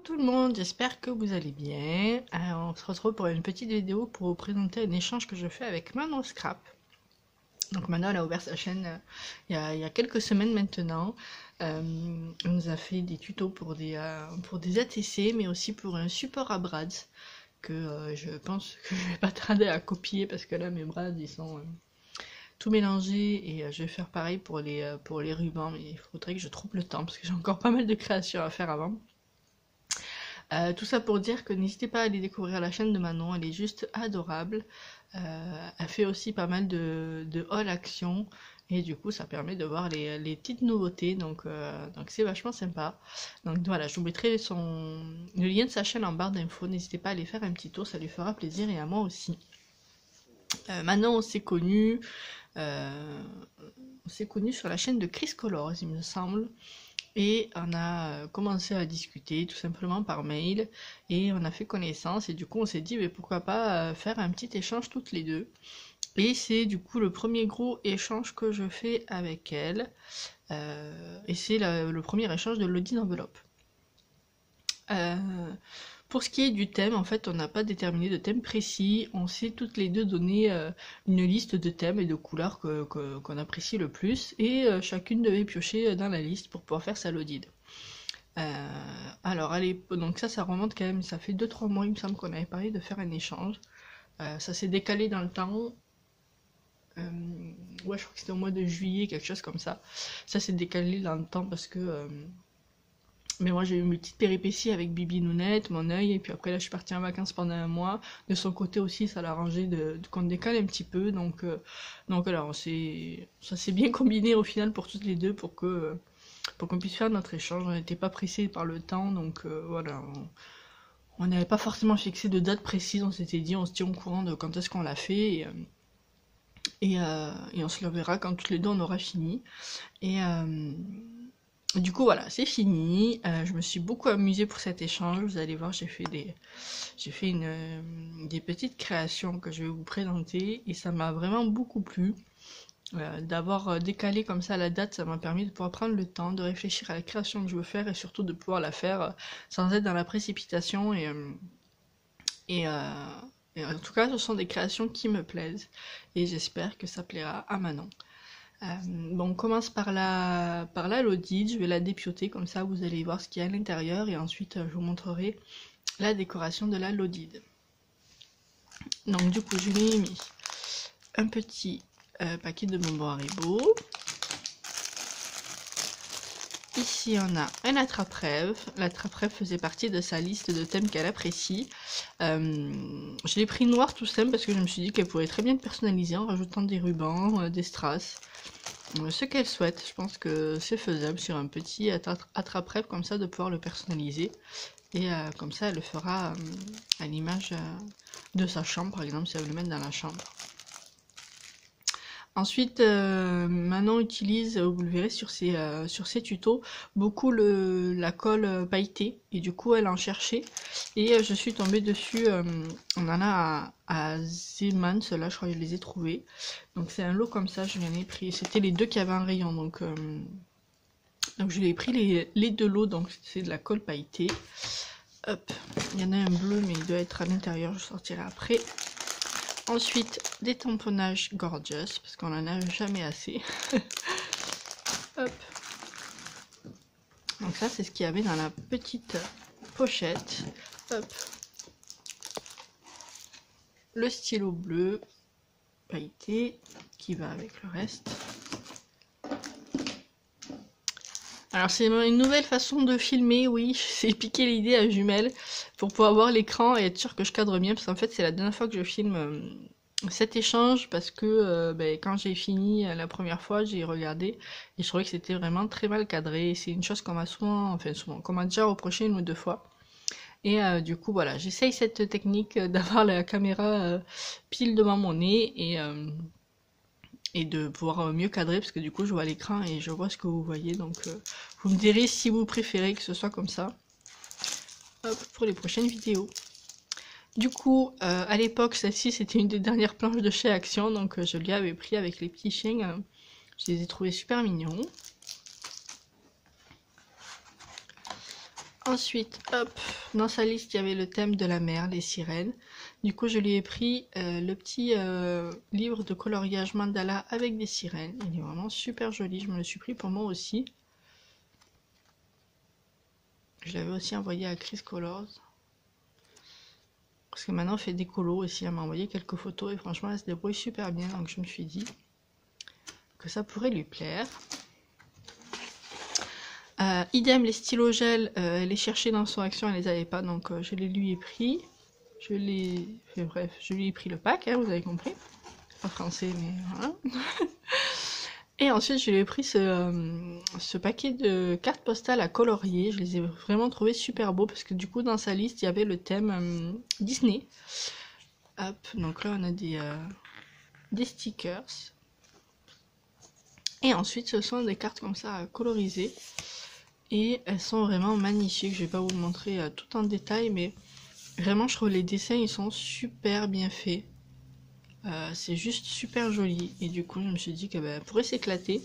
tout le monde, j'espère que vous allez bien. On se retrouve pour une petite vidéo pour vous présenter un échange que je fais avec Manon Scrap. Donc Manon elle a ouvert sa chaîne il y a quelques semaines maintenant. Elle nous a fait des tutos pour des ATC, mais aussi pour un support à brads que je pense que je vais pas tarder à copier parce que là mes brads ils sont tout mélangés et je vais faire pareil pour les rubans, mais il faudrait que je trouve le temps parce que j'ai encore pas mal de créations à faire avant. Tout ça pour dire que n'hésitez pas à aller découvrir la chaîne de Manon, elle est juste adorable. Elle fait aussi pas mal de haul action et du coup ça permet de voir les petites nouveautés, donc c'est vachement sympa. Donc voilà, je vous mettrai le lien de sa chaîne en barre d'infos, n'hésitez pas à aller faire un petit tour, ça lui fera plaisir et à moi aussi. Manon on s'est connus sur la chaîne de Chris Colors il me semble. Et on a commencé à discuter tout simplement par mail et on a fait connaissance et du coup on s'est dit mais pourquoi pas faire un petit échange toutes les deux. Et c'est du coup le premier gros échange que je fais avec elle et c'est le premier échange de l'audit d'enveloppe. Pour ce qui est du thème, en fait, on n'a pas déterminé de thème précis. On s'est toutes les deux donné une liste de thèmes et de couleurs qu'on apprécie le plus. Et chacune devait piocher dans la liste pour pouvoir faire sa loaded. Alors, allez, donc ça remonte quand même, ça fait 2-3 mois, il me semble qu'on avait parlé de faire un échange. Ça s'est décalé dans le temps. Ouais, je crois que c'était au mois de juillet, quelque chose comme ça. Ça s'est décalé dans le temps parce que... mais moi j'ai eu mes petites péripéties avec Bibi Nounette, mon œil, et puis après là je suis partie en vacances pendant un mois. De son côté aussi ça l'a arrangé qu'on décale un petit peu, donc alors ça s'est bien combiné au final pour toutes les deux pour qu'on puisse faire notre échange. On n'était pas pressés par le temps, donc voilà, on n'avait pas forcément fixé de date précise, on s'était dit on se tient au courant de quand est-ce qu'on l'a fait, et on se le verra quand toutes les deux on aura fini. Et du coup voilà, c'est fini. Je me suis beaucoup amusée pour cet échange. Vous allez voir, j'ai fait des petites créations que je vais vous présenter et ça m'a vraiment beaucoup plu. D'avoir décalé comme ça la date, ça m'a permis de pouvoir prendre le temps de réfléchir à la création que je veux faire et surtout de pouvoir la faire sans être dans la précipitation et en tout cas ce sont des créations qui me plaisent et j'espère que ça plaira à Manon. Bon, on commence par la loaded, je vais la dépioter comme ça vous allez voir ce qu'il y a à l'intérieur et ensuite je vous montrerai la décoration de la loaded. Donc du coup je lui ai mis un petit paquet de bonbons Haribo. Ici on a un attrape-rêve. L'attrape-rêve faisait partie de sa liste de thèmes qu'elle apprécie. Je l'ai pris noir tout simple parce que je me suis dit qu'elle pourrait très bien le personnaliser en rajoutant des rubans, des strass. Ce qu'elle souhaite, je pense que c'est faisable sur un petit attrape-rêve comme ça de pouvoir le personnaliser. Et comme ça elle le fera à l'image de sa chambre par exemple si elle veut le mettre dans la chambre. Ensuite, Manon utilise, vous le verrez sur ses tutos, beaucoup la colle pailletée, et du coup elle en cherchait, et je suis tombée dessus, on en a à Zeman, ceux-là je crois que je les ai trouvés, donc c'est un lot comme ça, je l'en ai pris, c'était les deux qui avaient un rayon, donc je l'ai pris les deux lots, donc c'est de la colle pailletée. Hop, il y en a un bleu mais il doit être à l'intérieur, je sortirai après. Ensuite, des tamponnages Gorgeous, parce qu'on en a jamais assez. Hop. Donc ça, c'est ce qu'il y avait dans la petite pochette. Hop. Le stylo bleu pailleté qui va avec le reste. Alors c'est une nouvelle façon de filmer, oui, j'ai piqué l'idée à jumelles pour pouvoir voir l'écran et être sûr que je cadre bien, parce qu'en fait c'est la dernière fois que je filme cet échange, parce que quand j'ai fini la première fois j'ai regardé et je trouvais que c'était vraiment très mal cadré, c'est une chose qu'on m'a souvent, qu'on m'a déjà reproché 1 ou 2 fois. Et du coup voilà, j'essaye cette technique d'avoir la caméra pile devant mon nez et de pouvoir mieux cadrer parce que du coup je vois l'écran et je vois ce que vous voyez, donc vous me direz si vous préférez que ce soit comme ça. Hop, pour les prochaines vidéos. Du coup à l'époque celle-ci c'était une des dernières planches de chez Action, donc je lui avais pris avec les petits chiens, je les ai trouvés super mignons. Ensuite, hop, dans sa liste, il y avait le thème de la mer, les sirènes. Du coup, je lui ai pris le petit livre de coloriage mandala avec des sirènes. Il est vraiment super joli. Je me le suis pris pour moi aussi. Je l'avais aussi envoyé à Chris Colors. Parce que maintenant, elle fait des colos aussi. Elle m'a envoyé quelques photos et franchement, elle se débrouille super bien. Donc, je me suis dit que ça pourrait lui plaire. Idem, les stylos gel, elle les cherchait dans son action, elle les avait pas, donc je les lui ai pris. Je lui ai pris le pack, hein, vous avez compris. Pas français, mais voilà. Et ensuite, je lui ai pris ce paquet de cartes postales à colorier. Je les ai vraiment trouvés super beaux parce que du coup, dans sa liste, il y avait le thème Disney. Hop, donc là, on a des stickers. Et ensuite, ce sont des cartes comme ça à coloriser. Et elles sont vraiment magnifiques. Je vais pas vous le montrer tout en détail, mais vraiment, je trouve les dessins, ils sont super bien faits. C'est juste super joli. Et du coup, je me suis dit que elle pourrait s'éclater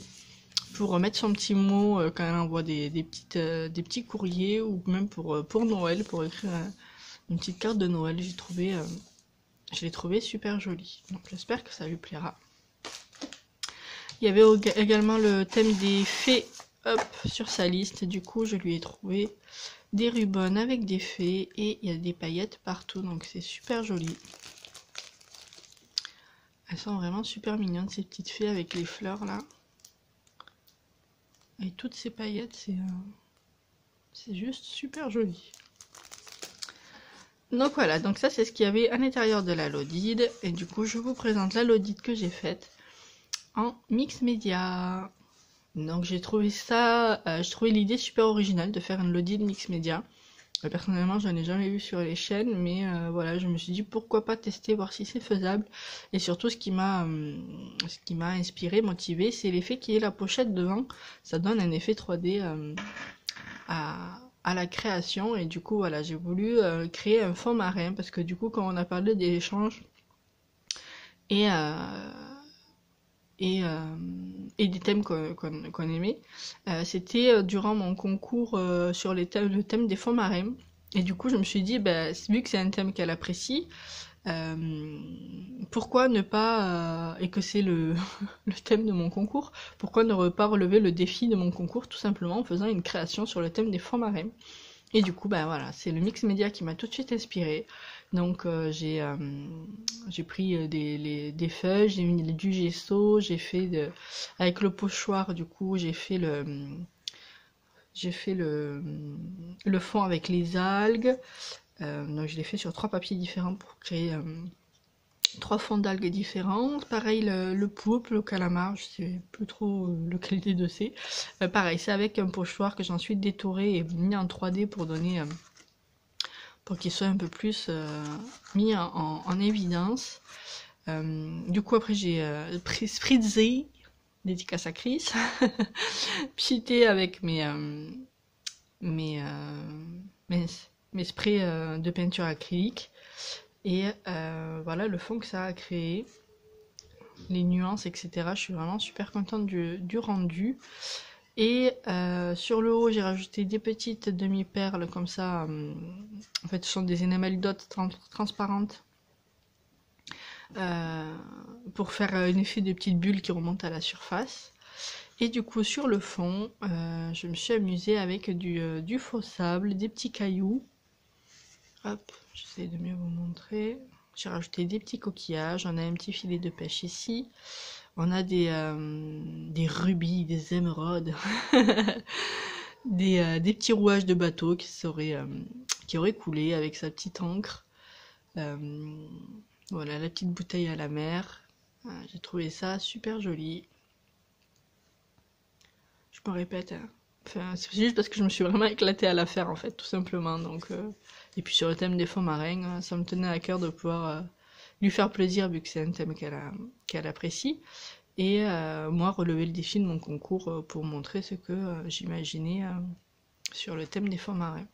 pour remettre son petit mot quand elle envoie des petits courriers ou même pour Noël, pour écrire une petite carte de Noël. Je l'ai trouvé super jolie. Donc, j'espère que ça lui plaira. Il y avait également le thème des fées. Hop, sur sa liste, du coup je lui ai trouvé des rubans avec des fées et il y a des paillettes partout, donc c'est super joli. Elles sont vraiment super mignonnes ces petites fées avec les fleurs là. Et toutes ces paillettes, c'est juste super joli. Donc voilà, donc ça c'est ce qu'il y avait à l'intérieur de la Lodide. Et du coup je vous présente la Lodide que j'ai faite en mix média. Donc j'ai trouvé ça, je trouvais l'idée super originale de faire une Lodide mix média. Personnellement, j'en ai jamais vu sur les chaînes, mais voilà, je me suis dit pourquoi pas tester, voir si c'est faisable. Et surtout, ce qui m'a inspiré, motivé, c'est l'effet qui est la pochette devant. Ça donne un effet 3D à la création. Et du coup, voilà, j'ai voulu créer un fond marin parce que du coup, quand on a parlé des échanges et des thèmes qu'on aimait. C'était durant mon concours sur le thème des fonds marins. Et du coup, je me suis dit, vu que c'est un thème qu'elle apprécie, pourquoi ne pas, et que c'est le thème de mon concours, pourquoi ne pas relever le défi de mon concours tout simplement en faisant une création sur le thème des fonds marins. Et du coup, voilà, c'est le mix média qui m'a tout de suite inspiré. Donc j'ai pris des feuilles, j'ai mis du gesso, j'ai fait avec le pochoir, du coup j'ai fait le fond avec les algues. Donc je l'ai fait sur 3 papiers différents pour créer 3 fonds d'algues différents. Pareil le poulpe, le calamar, je sais plus trop lequel des deux c'est. Pareil, c'est avec un pochoir que j'ai ensuite détouré et mis en 3D pour donner pour qu'il soit un peu plus mis en évidence. Du coup après j'ai spritzé, dédicace à Chris, pchité avec mes sprays de peinture acrylique. Et voilà le fond que ça a créé, les nuances, etc. Je suis vraiment super contente du rendu. Et sur le haut, j'ai rajouté des petites demi-perles comme ça. En fait, ce sont des enamel dots transparentes pour faire un effet de petites bulles qui remontent à la surface. Et du coup, sur le fond, je me suis amusée avec du faux sable, des petits cailloux. Hop, j'essaie de mieux vous montrer. J'ai rajouté des petits coquillages. On a un petit filet de pêche ici. On a des rubis, des émeraudes, des petits rouages de bateau qui auraient coulé avec sa petite encre. Voilà, la petite bouteille à la mer. J'ai trouvé ça super joli. Je me répète, hein. Enfin, c'est juste parce que je me suis vraiment éclatée à la faire en fait, tout simplement. Donc, et puis sur le thème des fonds marins, ça me tenait à cœur de pouvoir lui faire plaisir vu que c'est un thème qu'elle apprécie. Et moi relever le défi de mon concours pour montrer ce que j'imaginais sur le thème des fonds marins.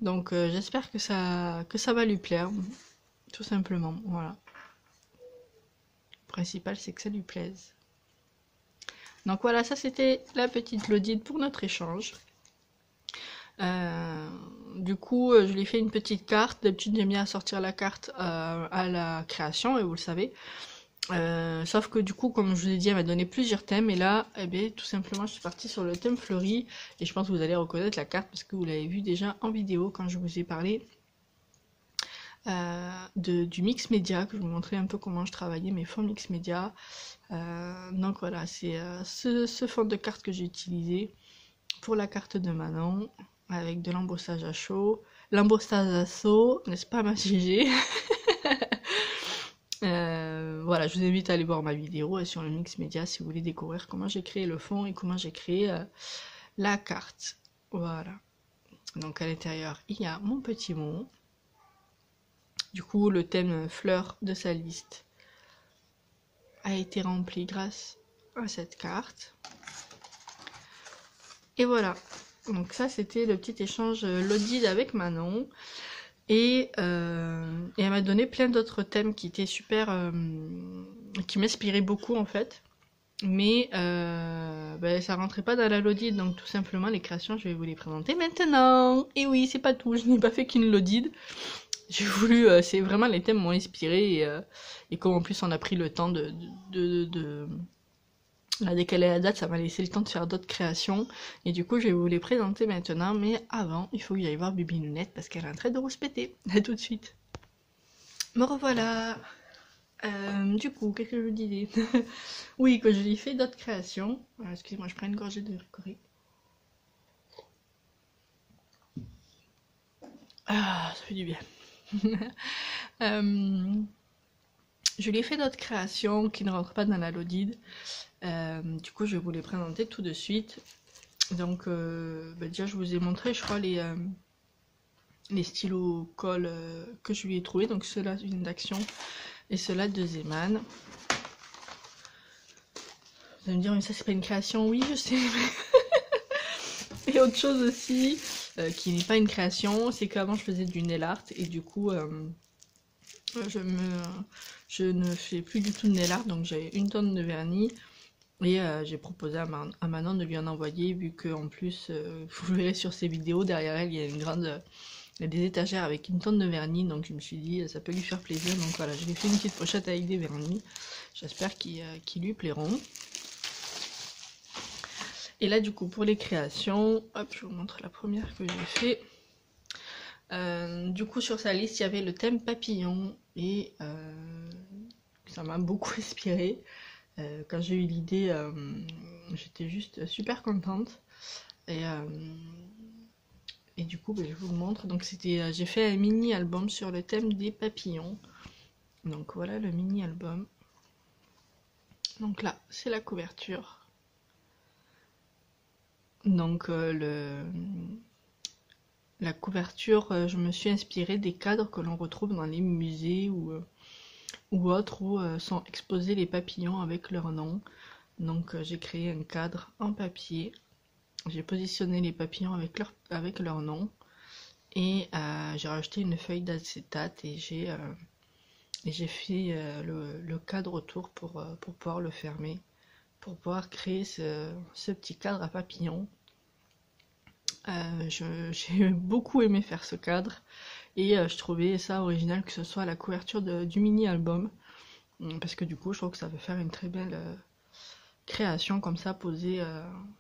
Donc j'espère que ça va lui plaire, tout simplement, voilà. Le principal c'est que ça lui plaise. Donc voilà, ça c'était la petite Lodide pour notre échange. Du coup, je lui ai fait une petite carte. D'habitude, j'aime bien sortir la carte à la création, et vous le savez. Sauf que du coup, comme je vous ai dit, elle m'a donné plusieurs thèmes. Et là, eh bien, tout simplement, je suis partie sur le thème fleuri. Et je pense que vous allez reconnaître la carte parce que vous l'avez vu déjà en vidéo quand je vous ai parlé du mix média, que je vous montrais un peu comment je travaillais mes fonds mix média. Donc voilà, c'est ce fond de carte que j'ai utilisé pour la carte de Manon, avec de l'embossage à chaud, l'embossage à chaud, n'est-ce pas ma GG? Voilà, je vous invite à aller voir ma vidéo sur le mix média si vous voulez découvrir comment j'ai créé le fond et comment j'ai créé la carte. Voilà. Donc à l'intérieur, il y a mon petit mot. Du coup, le thème fleur de sa liste a été rempli grâce à cette carte. Et voilà. Donc ça, c'était le petit échange Lodid avec Manon. Et elle m'a donné plein d'autres thèmes qui étaient super... qui m'inspiraient beaucoup en fait. Mais ça rentrait pas dans la Lodid. Donc tout simplement, les créations, je vais vous les présenter maintenant. Et oui, c'est pas tout. Je n'ai pas fait qu'une Lodid. J'ai voulu... c'est vraiment les thèmes m'ont inspiré. Et comme en plus on a pris le temps la décaler la date, ça m'a laissé le temps de faire d'autres créations. Et du coup, je vais vous les présenter maintenant. Mais avant, il faut que j'aille voir Bibi Nounette parce qu'elle est en train de rouspéter. A tout de suite. Me revoilà. Du coup, qu'est-ce que je vous disais? Oui, que je lui ai fait d'autres créations. Excusez-moi, je prends une gorgée de ricoré. Ah, ça fait du bien. Je lui ai fait d'autres créations qui ne rentrent pas dans la Lodid. Du coup, je vais vous les présenter tout de suite. Donc, déjà, je vous ai montré, je crois, les stylos colle que je lui ai trouvé. Donc, ceux-là viennent d'Action et ceux-là de Zeman. Vous allez me dire, mais ça, c'est pas une création? Oui, je sais. Et autre chose aussi, qui n'est pas une création, c'est qu'avant, je faisais du nail art. Et du coup, je ne fais plus du tout de nail art. Donc, j'ai une tonne de vernis. Et j'ai proposé à Manon de lui en envoyer, vu qu'en plus, vous verrez sur ses vidéos, derrière elle, il y a il y a des étagères avec une tonne de vernis, donc je me suis dit, ça peut lui faire plaisir. Donc voilà, je lui ai fait une petite pochette avec des vernis. J'espère qu'ils lui plairont. Et là, du coup, pour les créations, hop, je vous montre la première que j'ai fait. Du coup, sur sa liste, il y avait le thème papillon, et ça m'a beaucoup inspiré. Quand j'ai eu l'idée, j'étais juste super contente. Et du coup, je vous le montre. Donc j'ai fait un mini album sur le thème des papillons. Donc voilà le mini album. Donc là, c'est la couverture. Donc la couverture, je me suis inspirée des cadres que l'on retrouve dans les musées ou autres où sont exposés les papillons avec leur nom. Donc j'ai créé un cadre en papier. J'ai positionné les papillons avec leur nom. Et j'ai rajouté une feuille d'acétate et j'ai fait le cadre autour pour pouvoir le fermer. Pour pouvoir créer ce petit cadre à papillons. J'ai beaucoup aimé faire ce cadre. Et je trouvais ça original que ce soit la couverture du mini-album. Parce que du coup, je trouve que ça peut faire une très belle création comme ça, posée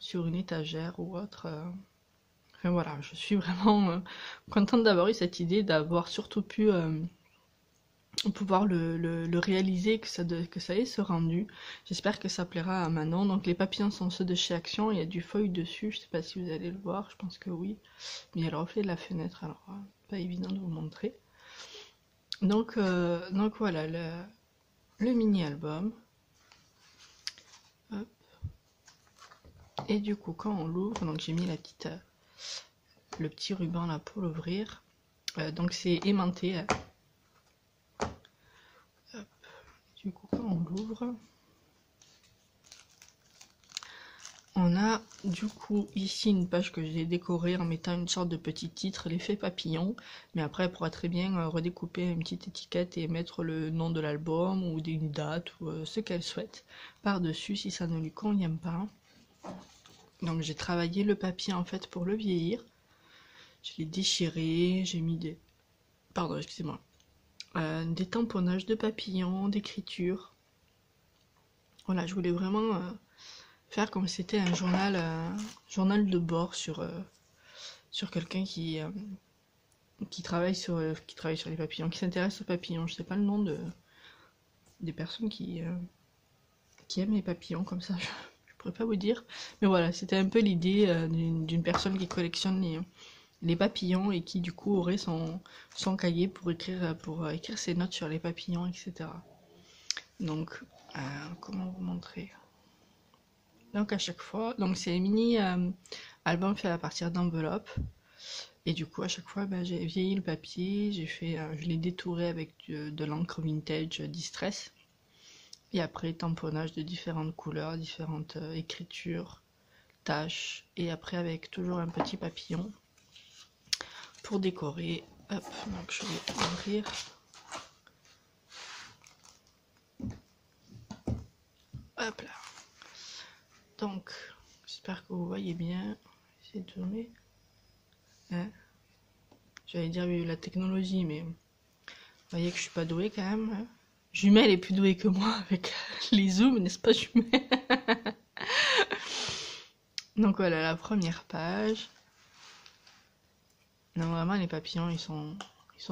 sur une étagère ou autre. Enfin voilà, je suis vraiment contente d'avoir eu cette idée, d'avoir surtout pu pouvoir le réaliser, que ça ait ce rendu. J'espère que ça plaira à Manon. Donc les papillons sont ceux de chez Action, il y a du feuille dessus, je sais pas si vous allez le voir, je pense que oui. Mais il y a le reflet de la fenêtre, alors pas évident de vous montrer. Donc voilà, le mini-album. Et du coup, quand on l'ouvre, donc j'ai mis le petit ruban là pour l'ouvrir. Donc c'est aimanté. Du coup, quand on l'ouvre, on a du coup ici une page que j'ai décorée en mettant une sorte de petit titre, l'effet papillon. Mais après, elle pourra très bien redécouper une petite étiquette et mettre le nom de l'album ou une date ou ce qu'elle souhaite par-dessus si ça ne lui convient pas. Donc j'ai travaillé le papier en fait pour le vieillir. Je l'ai déchiré, j'ai mis des... Pardon, excusez-moi. Des tamponnages de papillons, d'écriture. Voilà, je voulais vraiment faire comme si c'était un journal de bord sur quelqu'un qui travaille sur les papillons, qui s'intéresse aux papillons. Je sais pas le nom des personnes qui aiment les papillons comme ça, je pourrais pas vous dire. Mais voilà, c'était un peu l'idée d'une personne qui collectionne les papillons et qui du coup aurait son cahier pour écrire ses notes sur les papillons, etc. Donc, comment vous montrer? Donc à chaque fois, donc c'est un mini album fait à partir d'enveloppes. Et du coup, à chaque fois, ben, j'ai vieilli le papier, je l'ai détouré avec de l'encre vintage Distress. Et après, tamponnage de différentes couleurs, différentes écritures, taches. Et après, avec toujours un petit papillon pour décorer. Hop, donc je vais ouvrir. Hop là. Donc, j'espère que vous voyez bien. J'essaie de zoomer. Hein, j'allais dire la technologie, mais vous voyez que je suis pas douée quand même. Hein. Jumelle est plus douée que moi avec les zooms, n'est-ce pas Jumelle? Donc voilà la première page. Non, vraiment les papillons ils sont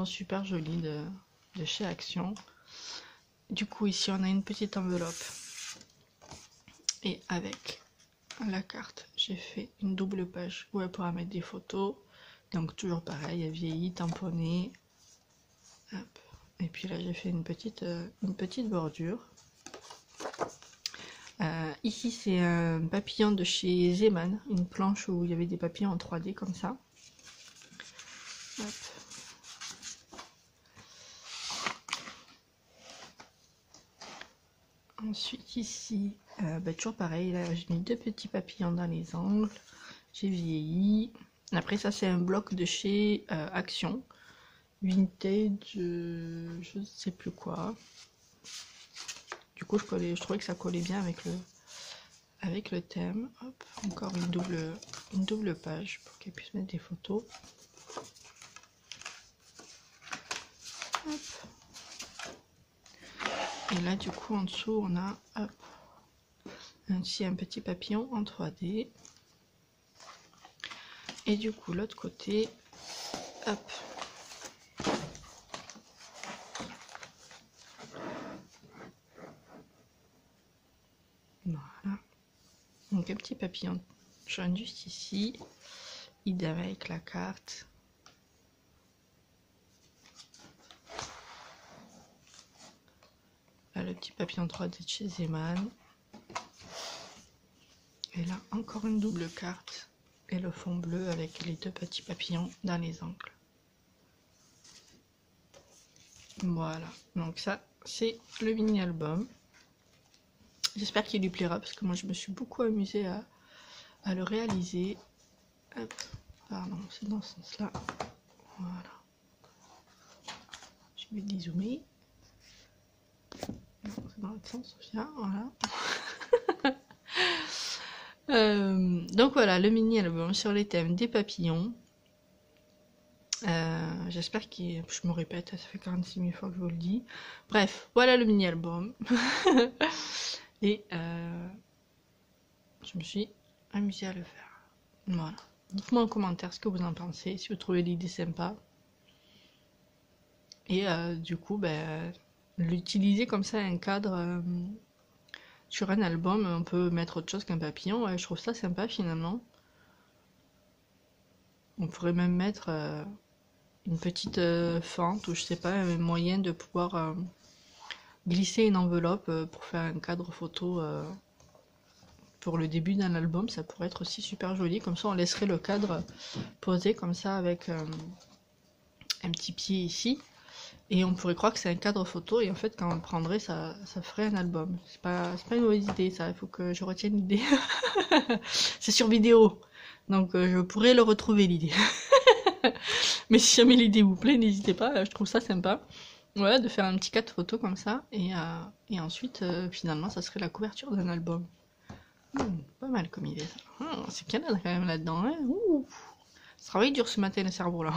super jolis de chez Action. Du coup ici on a une petite enveloppe. Et avec la carte, j'ai fait une double page où elle pourra mettre des photos. Donc toujours pareil, elle vieillit, tamponnée. Hop. Et puis là j'ai fait une petite bordure. Ici c'est un papillon de chez Zeman, une planche où il y avait des papillons en 3D comme ça. Hop. Ensuite ici, toujours pareil, là j'ai mis deux petits papillons dans les angles, j'ai vieilli. Après ça c'est un bloc de chez Action, vintage, je ne sais plus quoi. Du coup je trouvais que ça collait bien avec le thème. Hop, encore une double page pour qu'elle puisse mettre des photos. Hop. Et là du coup en dessous on a hop, ici un petit papillon en 3D. Et du coup l'autre côté, hop. Voilà. Donc un petit papillon jaune juste ici. Idem avec la carte. Là le petit papillon 3D de chez Zeman. Et là encore une double carte. Et le fond bleu avec les deux petits papillons dans les angles. Voilà, donc ça c'est le mini album. J'espère qu'il lui plaira parce que moi je me suis beaucoup amusée à le réaliser. Hop, pardon, c'est dans ce sens là. Voilà. Je vais dézoomer. C'est dans l'autre sens, Sophia, voilà. Donc voilà, le mini album sur les thèmes des papillons. J'espère que je me répète, ça fait 46 000 fois que je vous le dis. Bref, voilà le mini album. Et je me suis amusée à le faire. Voilà. Dites-moi en commentaire ce que vous en pensez, si vous trouvez l'idée sympa. Et du coup, l'utiliser comme ça, un cadre sur un album, on peut mettre autre chose qu'un papillon. Ouais, je trouve ça sympa finalement. On pourrait même mettre une petite fente ou je sais pas, un moyen de pouvoir glisser une enveloppe pour faire un cadre photo pour le début d'un album. Ça pourrait être aussi super joli. Comme ça, on laisserait le cadre posé comme ça avec un petit pied ici. Et on pourrait croire que c'est un cadre photo et en fait quand on le prendrait ça ferait un album. C'est pas une mauvaise idée ça, il faut que je retienne l'idée. C'est sur vidéo, donc je pourrais le retrouver l'idée. Mais si jamais l'idée vous plaît, n'hésitez pas, je trouve ça sympa. Voilà, de faire un petit cadre photo comme ça et ensuite finalement ça serait la couverture d'un album. Pas mal comme idée ça. C'est Canada quand même là-dedans, hein. Ouh. Ce travail dur ce matin, le cerveau là.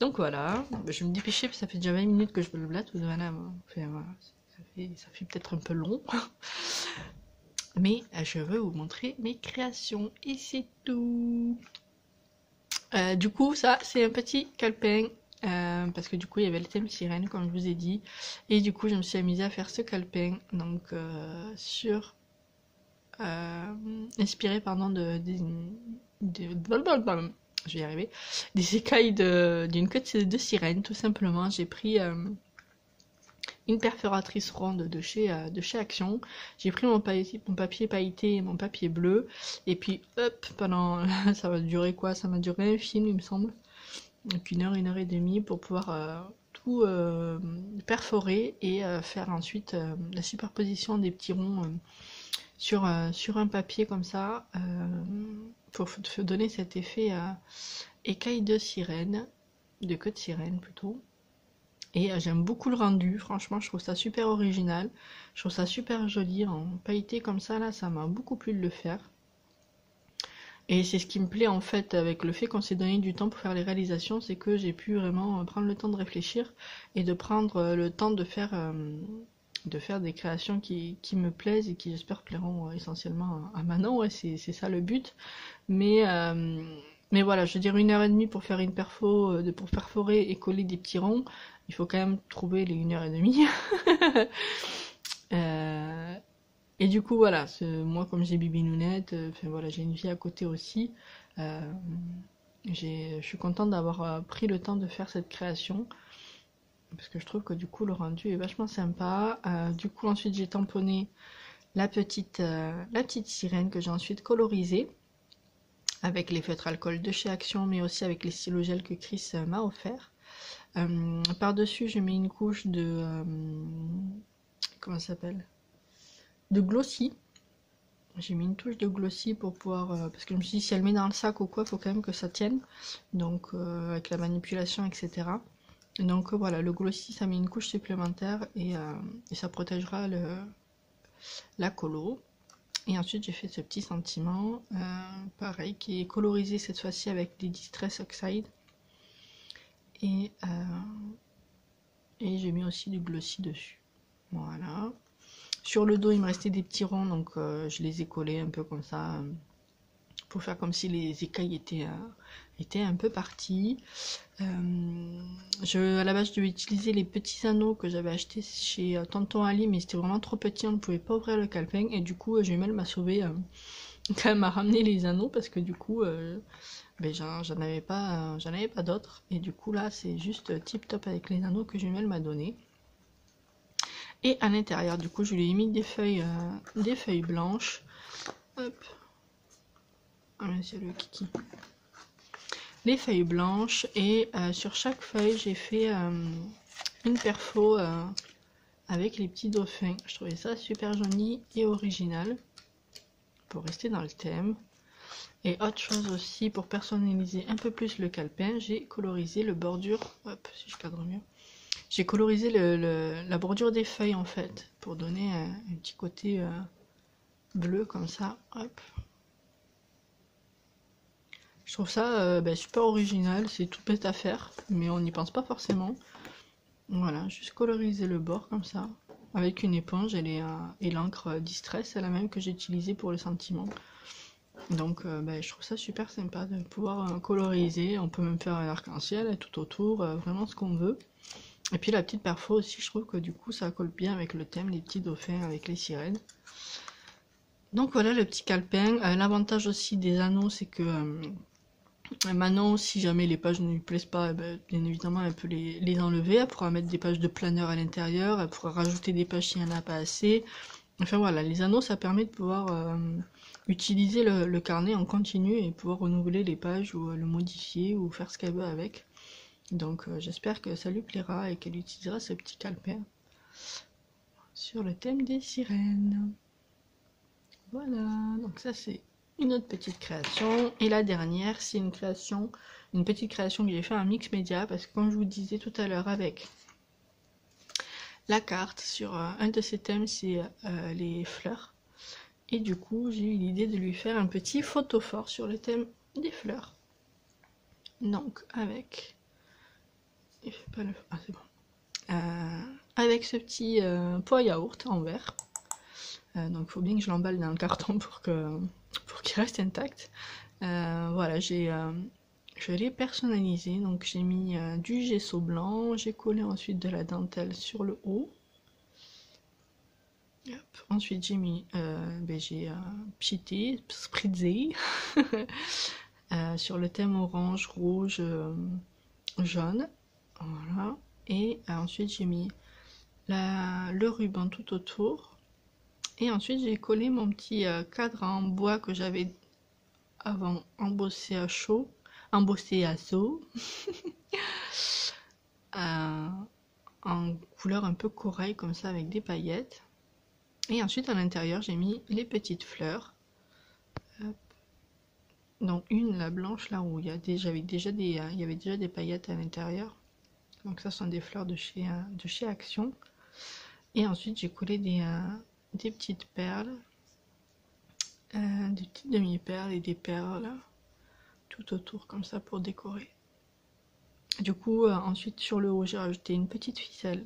Donc voilà, je vais me dépêcher parce que ça fait déjà 20 minutes que je me blate. Voilà, enfin, voilà. Ça fait peut-être un peu long. Mais je veux vous montrer mes créations et c'est tout. Du coup, ça, c'est un petit calepin. Parce que du coup, il y avait le thème sirène, comme je vous ai dit. Et du coup, je me suis amusée à faire ce calepin. Donc, inspiré, pardon, je vais y arriver. Des écailles d'une queue de sirène, tout simplement. J'ai pris une perforatrice ronde de chez Action. J'ai pris mon papier pailleté et mon papier bleu. Et puis, hop, pendant... ça va durer quoi? Ça m'a duré un film, il me semble. Donc une heure et demie pour pouvoir tout perforer et faire ensuite la superposition des petits ronds sur un papier comme ça pour donner cet effet écaille de sirène, de queue de sirène plutôt. Et j'aime beaucoup le rendu, franchement je trouve ça super original, je trouve ça super joli en pailleté comme ça, là ça m'a beaucoup plu de le faire. Et c'est ce qui me plaît en fait avec le fait qu'on s'est donné du temps pour faire les réalisations, c'est que j'ai pu vraiment prendre le temps de réfléchir et de prendre le temps de faire des créations qui me plaisent et qui j'espère plairont essentiellement à Manon, ouais, c'est ça le but. Mais voilà, je veux dire 1 heure et demie pour faire une pour perforer et coller des petits ronds, il faut quand même trouver les 1 heure et demie. Et du coup voilà, moi comme j'ai Bibinounette, enfin voilà, j'ai une vie à côté aussi. Je suis contente d'avoir pris le temps de faire cette création parce que je trouve que du coup le rendu est vachement sympa. Du coup ensuite j'ai tamponné la petite sirène que j'ai ensuite colorisée avec les feutres alcool de chez Action, mais aussi avec les stylos gel que Chris m'a offert. Par dessus je mets une couche de comment ça s'appelle, de glossy. J'ai mis une touche de glossy pour pouvoir parce que je me suis dit si elle met dans le sac ou quoi, faut quand même que ça tienne, donc avec la manipulation etc. Donc voilà, le glossy ça met une couche supplémentaire et ça protégera la colo. Et ensuite j'ai fait ce petit sentiment pareil qui est colorisé cette fois-ci avec des Distress Oxide et j'ai mis aussi du glossy dessus. Voilà. Sur le dos, il me restait des petits ronds, donc je les ai collés un peu comme ça, pour faire comme si les écailles étaient un peu parties. À la base, je devais utiliser les petits anneaux que j'avais achetés chez Tonton Ali, mais c'était vraiment trop petit, on ne pouvait pas ouvrir le calepin, et du coup, Jumel m'a sauvé quand même à ramener les anneaux, parce que du coup, ben, j'en avais pas d'autres, et du coup, là, c'est juste tip top avec les anneaux que Jumel m'a donné. Et à l'intérieur, du coup, je lui ai mis des feuilles blanches. Hop. Ah, mais c'est le kiki. Les feuilles blanches. Et sur chaque feuille, j'ai fait une perfo avec les petits dauphins. Je trouvais ça super joli et original. Pour rester dans le thème. Et autre chose aussi, pour personnaliser un peu plus le calepin, j'ai colorisé le bordure. Hop, si je cadre mieux. J'ai colorisé la bordure des feuilles en fait, pour donner un petit côté bleu comme ça. Hop. Je trouve ça super original, c'est tout bête à faire, mais on n'y pense pas forcément. Voilà, juste coloriser le bord comme ça, avec une éponge et l'encre Distress, c'est la même que j'ai utilisée pour le sentiment. Donc je trouve ça super sympa de pouvoir coloriser, on peut même faire un arc-en-ciel tout autour, vraiment ce qu'on veut. Et puis la petite perfo aussi, je trouve que du coup ça colle bien avec le thème, les petits dauphins avec les sirènes. Donc voilà le petit calepin. L'avantage aussi des anneaux, c'est que Manon, si jamais les pages ne lui plaisent pas, bien évidemment elle peut les enlever. Elle pourra mettre des pages de planeur à l'intérieur, elle pourra rajouter des pages s'il n'y en a pas assez. Enfin voilà, les anneaux ça permet de pouvoir utiliser le carnet en continu et pouvoir renouveler les pages ou le modifier ou faire ce qu'elle veut avec. Donc j'espère que ça lui plaira et qu'elle utilisera ce petit calepin sur le thème des sirènes. Voilà, donc ça c'est une autre petite création. Et la dernière, c'est une petite création que j'ai fait en mix média, parce que comme je vous disais tout à l'heure avec la carte, sur un de ces thèmes c'est les fleurs. Et du coup j'ai eu l'idée de lui faire un petit photophore sur le thème des fleurs. Donc avec... Ah, c'est bon. Avec ce petit pot à yaourt en verre. Donc il faut bien que je l'emballe dans le carton pour qu'il reste intact. Voilà, je l'ai personnalisé. Donc j'ai mis du gesso blanc, j'ai collé ensuite de la dentelle sur le haut. Hop. Ensuite j'ai mis, j'ai pchité, spritzé sur le thème orange, rouge, jaune. Voilà. Et ensuite j'ai mis le ruban tout autour. Et ensuite j'ai collé mon petit cadre en bois que j'avais avant embossé à chaud, embossé à chaud, en couleur un peu corail comme ça avec des paillettes. Et ensuite à l'intérieur j'ai mis les petites fleurs. Hop. Donc une, la blanche là où il y avait déjà des paillettes à l'intérieur. Donc ça sont des fleurs de chez Action. Et ensuite j'ai collé des petites perles, des petites demi-perles et des perles tout autour comme ça pour décorer. Du coup ensuite sur le haut j'ai rajouté une petite ficelle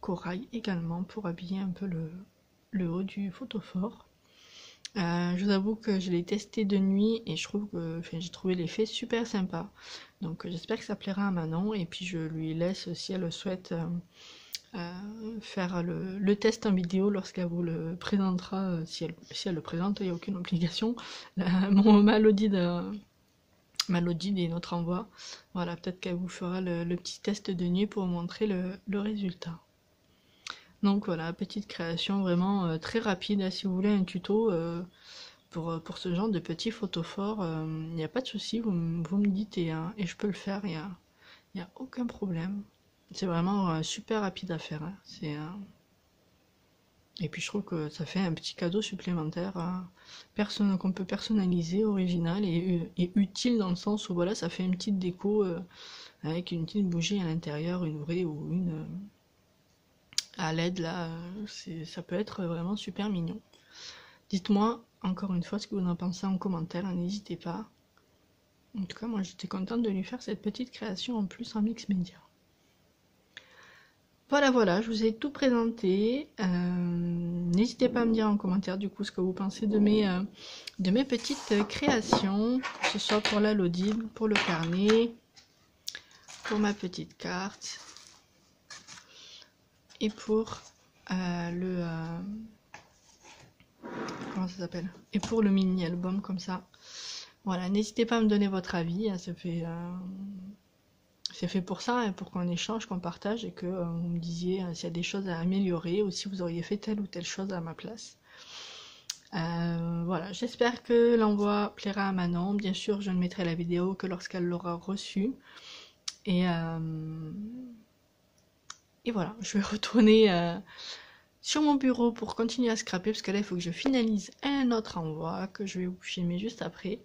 corail également pour habiller un peu le haut du photophore. Je vous avoue que je l'ai testé de nuit et je trouve que j'ai trouvé l'effet super sympa. Donc j'espère que ça plaira à Manon et puis je lui laisse, si elle le souhaite, faire le test en vidéo lorsqu'elle vous le présentera, si elle le présente, il n'y a aucune obligation. Ma Lodi des Notre Envoi. Voilà, peut-être qu'elle vous fera le petit test de nuit pour vous montrer le résultat. Donc voilà, petite création vraiment très rapide. Si vous voulez un tuto pour ce genre de petit photophore, il n'y a pas de souci, vous me dites et je peux le faire, il n'y a aucun problème. C'est vraiment super rapide à faire. Hein. Et puis je trouve que ça fait un petit cadeau supplémentaire qu'on peut personnaliser, original et utile dans le sens où voilà, ça fait une petite déco avec une petite bougie à l'intérieur, une vraie ou une à LED là, ça peut être vraiment super mignon. Dites-moi encore une fois ce que vous en pensez en commentaire, n'hésitez pas. En tout cas moi j'étais contente de lui faire cette petite création en plus en mix média. Voilà, je vous ai tout présenté. N'hésitez pas à me dire en commentaire du coup ce que vous pensez de mes petites créations, que ce soit pour la Lodi, pour le carnet, pour ma petite carte et pour comment ça s'appelle, et pour le mini album comme ça. Voilà, n'hésitez pas à me donner votre avis, c'est fait pour ça, hein, pour qu'on échange, qu'on partage et que vous me disiez s'il y a des choses à améliorer ou si vous auriez fait telle ou telle chose à ma place. Voilà, j'espère que l'envoi plaira à Manon. Bien sûr, je ne mettrai la vidéo que lorsqu'elle l'aura reçue. Et voilà, je vais retourner sur mon bureau pour continuer à scraper parce que là, il faut que je finalise un autre envoi que je vais vous filmer juste après.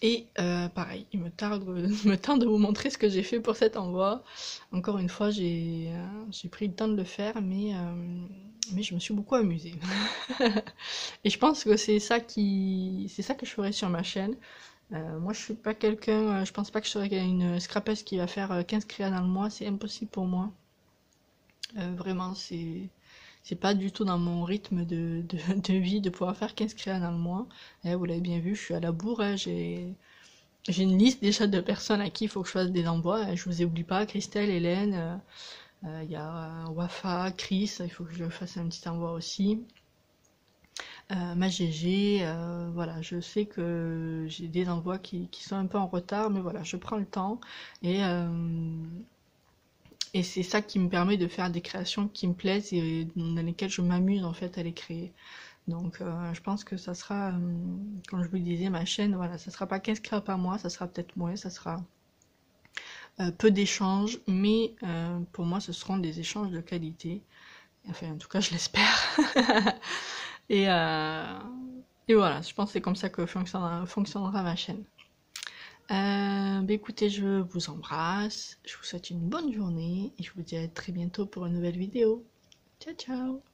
Et pareil, il me tarde de vous montrer ce que j'ai fait pour cet envoi. Encore une fois, j'ai pris le temps de le faire, mais je me suis beaucoup amusée. Et je pense que c'est ça que je ferai sur ma chaîne. Moi, je suis pas quelqu'un, je pense pas que je serai une scrapeuse qui va faire 15 créas dans le mois, c'est impossible pour moi. Vraiment, c'est pas du tout dans mon rythme de vie de pouvoir faire 15 créas dans le mois. Vous l'avez bien vu, je suis à la bourre, hein, j'ai une liste déjà de personnes à qui il faut que je fasse des envois. Je vous oublie pas, Christelle, Hélène, il y a Wafa, Chris, il faut que je fasse un petit envoi aussi. Ma GG, voilà, je sais que j'ai des envois qui sont un peu en retard, mais voilà, je prends le temps et c'est ça qui me permet de faire des créations qui me plaisent et dans lesquelles je m'amuse en fait à les créer. Donc je pense que ça sera, comme je vous le disais, ma chaîne, voilà, ça sera pas 15 créas par mois, ça sera peut-être moins, ça sera peu d'échanges, mais pour moi ce seront des échanges de qualité. Enfin, en tout cas, je l'espère. et voilà, je pense que c'est comme ça que fonctionnera ma chaîne. Écoutez, je vous embrasse, je vous souhaite une bonne journée et je vous dis à très bientôt pour une nouvelle vidéo. Ciao, ciao!